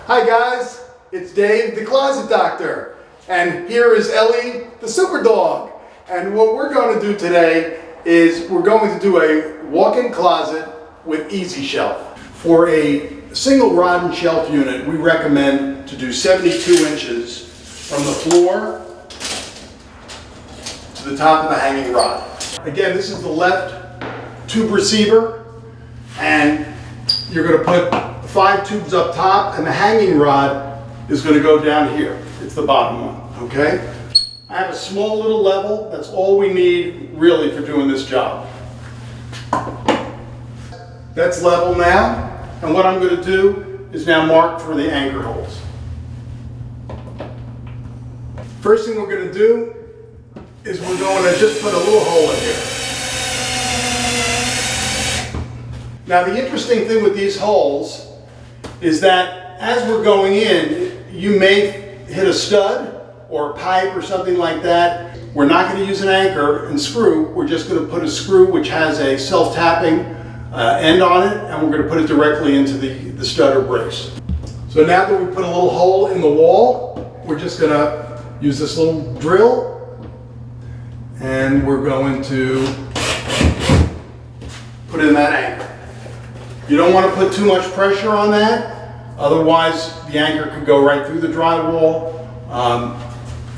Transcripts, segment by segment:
Hi guys, it's Dave, the Closet Doctor, and here is Ellie, the super dog. And what we're going to do today is we're going to do a walk-in closet with easy shelf. For a single rod and shelf unit, we recommend to do 72 inches from the floor to the top of the hanging rod. Again, this is the left tube receiver, and you're going to put 5 tubes up top, and the hanging rod is going to go down here. It's the bottom one, okay? I have a small little level. That's all we need really for doing this job. That's level now, and what I'm going to do is now mark for the anchor holes. First thing we're going to do is we're going to just put a little hole in here. Now the interesting thing with these holes is that as we're going in, you may hit a stud or a pipe or something like that. We're not going to use an anchor and screw. We're just going to put a screw which has a self-tapping end on it, and we're going to put it directly into the stud or brace. So now that we put a little hole in the wall, we're just going to use this little drill, and we're going to put in that anchor. You don't want to put too much pressure on that, otherwise the anchor could go right through the drywall,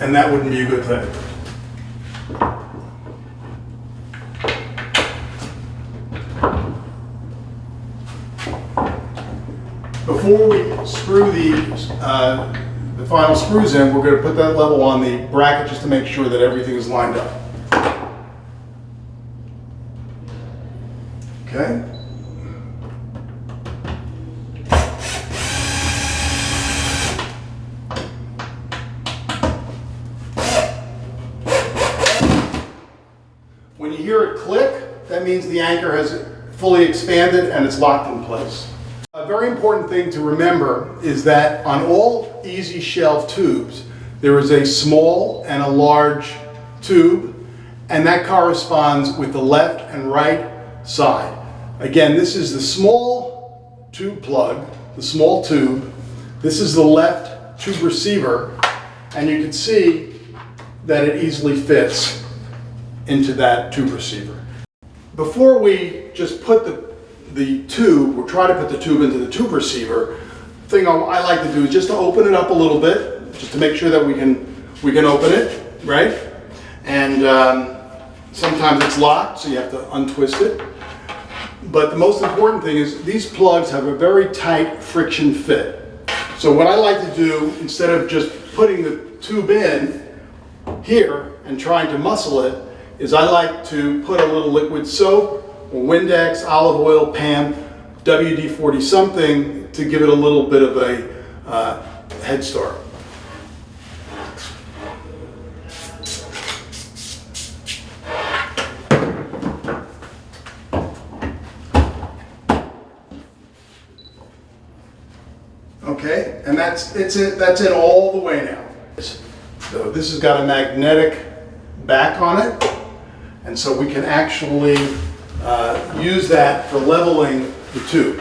and that wouldn't be a good thing. Before we screw the final screws in, we're going to put that level on the bracket just to make sure that everything is lined up. Okay. When you hear it click, that means the anchor has fully expanded and it's locked in place. A very important thing to remember is that on all easy shelf tubes, there is a small and a large tube, and that corresponds with the left and right side. Again, this is the small tube plug, the small tube. This is the left tube receiver, and you can see that it easily fits into that tube receiver. Before we just put the tube, or try to put the tube into the tube receiver, the thing I like to do is just to open it up a little bit, just to make sure that we can open it, right? And sometimes it's locked, so you have to untwist it. But the most important thing is these plugs have a very tight friction fit. So what I like to do, instead of just putting the tube in here and trying to muscle it, is I like to put a little liquid soap or Windex, olive oil, Pam, WD-40 something to give it a little bit of a head start. Okay, and that's in all the way now. So this has got a magnetic back on it, and so we can actually use that for leveling the tube.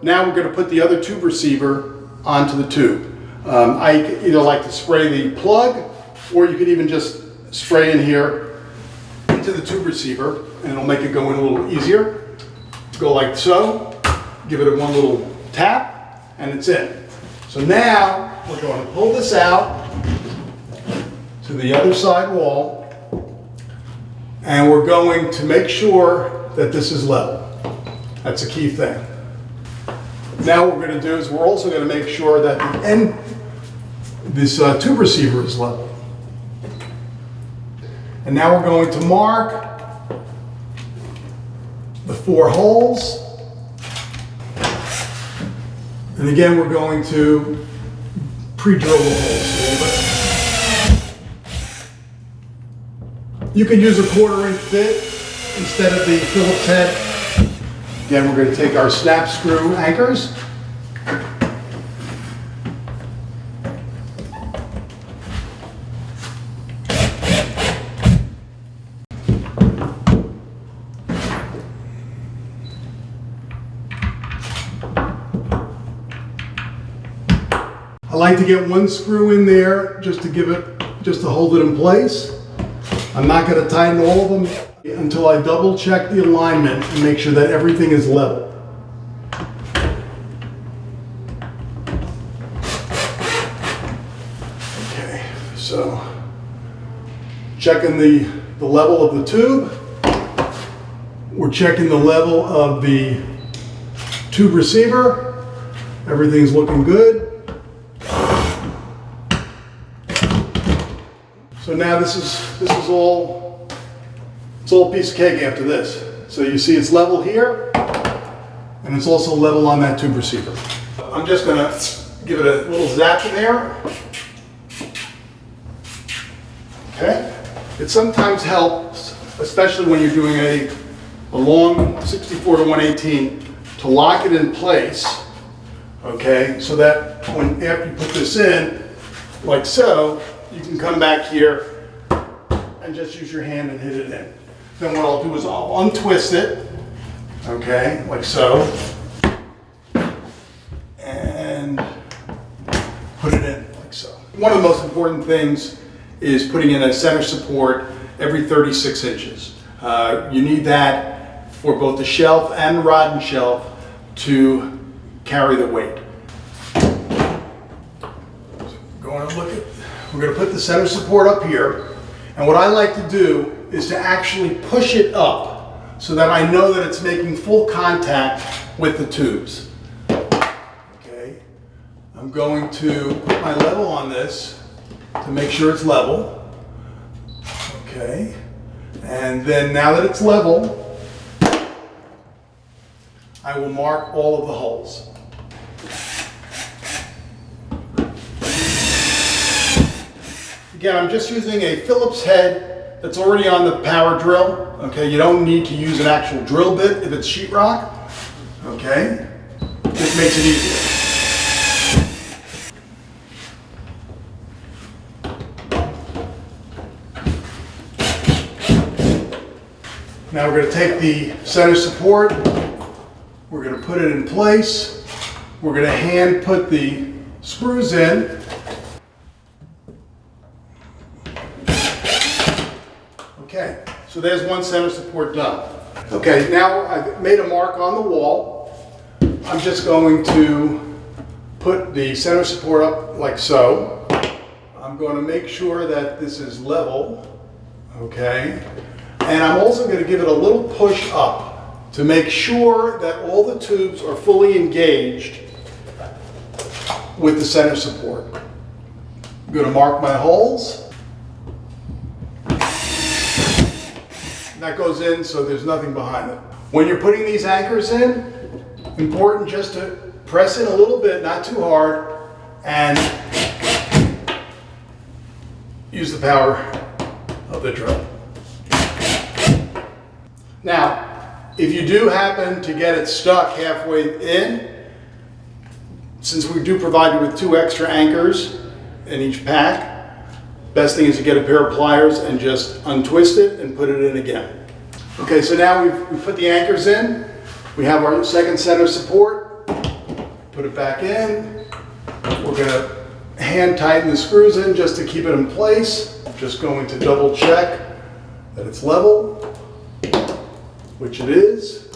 Now we're going to put the other tube receiver onto the tube. I either like to spray the plug, or you could even just spray in here into the tube receiver, and it'll make it go in a little easier. Go like so, give it one little tap, and it's in. So now we're going to pull this out to the other side wall, and we're going to make sure that this is level. That's a key thing. Now what we're going to do is we're also going to make sure that this tube receiver is level. And now we're going to mark the 4 holes. And again, we're going to pre-drill the holes a little bit. You can use a 1/4 inch bit instead of the Phillips head. Again, we're going to take our snap screw anchors. I like to get one screw in there just to hold it in place. I'm not going to tighten all of them until I double check the alignment and make sure that everything is level. Okay, so checking the level of the tube. We're checking the level of the tube receiver. Everything's looking good. So now this is all, it's all a piece of cake after this. So you see it's level here, and it's also level on that tube receiver. I'm just gonna give it a little zap in there. Okay? It sometimes helps, especially when you're doing a long 64 to 118, to lock it in place, okay? So that when, after you put this in, like so, you can come back here and just use your hand and hit it in. Then what I'll do is I'll untwist it, okay, like so, and put it in like so. One of the most important things is putting in a center support every 36 inches. You need that for both the shelf and the rod and shelf to carry the weight. Going to look at, we're going to put the center support up here, and what I like to do is to actually push it up so that I know that it's making full contact with the tubes. Okay, I'm going to put my level on this to make sure it's level. Okay, and then now that it's level, I will mark all of the holes. Again, I'm just using a Phillips head that's already on the power drill. Okay, you don't need to use an actual drill bit if it's sheetrock. Okay, just makes it easier. Now we're going to take the center support, we're going to put it in place, we're going to hand put the screws in. Okay, so there's one center support done. Okay, now I've made a mark on the wall. I'm just going to put the center support up like so. I'm going to make sure that this is level, okay? And I'm also going to give it a little push up to make sure that all the tubes are fully engaged with the center support. I'm going to mark my holes. That goes in so there's nothing behind it. When you're putting these anchors in, important just to press in a little bit, not too hard, and use the power of the drill. Now, if you do happen to get it stuck halfway in, since we do provide you with 2 extra anchors in each pack, best thing is to get a pair of pliers and just untwist it and put it in again. Okay, so now we've put the anchors in. We have our second center support. Put it back in. We're going to hand tighten the screws in just to keep it in place. I'm just going to double check that it's level, which it is.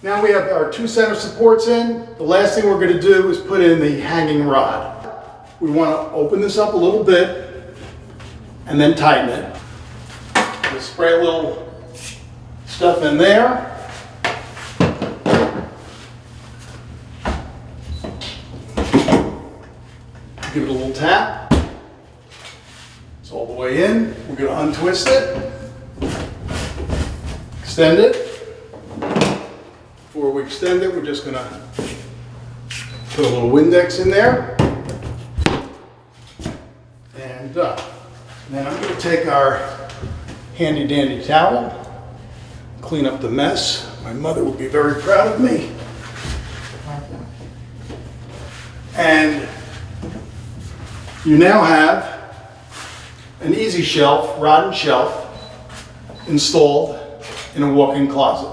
Now we have our 2 center supports in. The last thing we're going to do is put in the hanging rod. We want to open this up a little bit and then tighten it. Just spray a little stuff in there. Give it a little tap. It's all the way in. We're going to untwist it, extend it. Before we extend it, we're just going to put a little Windex in there. And done. Then I'm going to take our handy dandy towel, clean up the mess. My mother will be very proud of me. And you now have an easy shelf, rod and shelf, installed in a walk-in closet.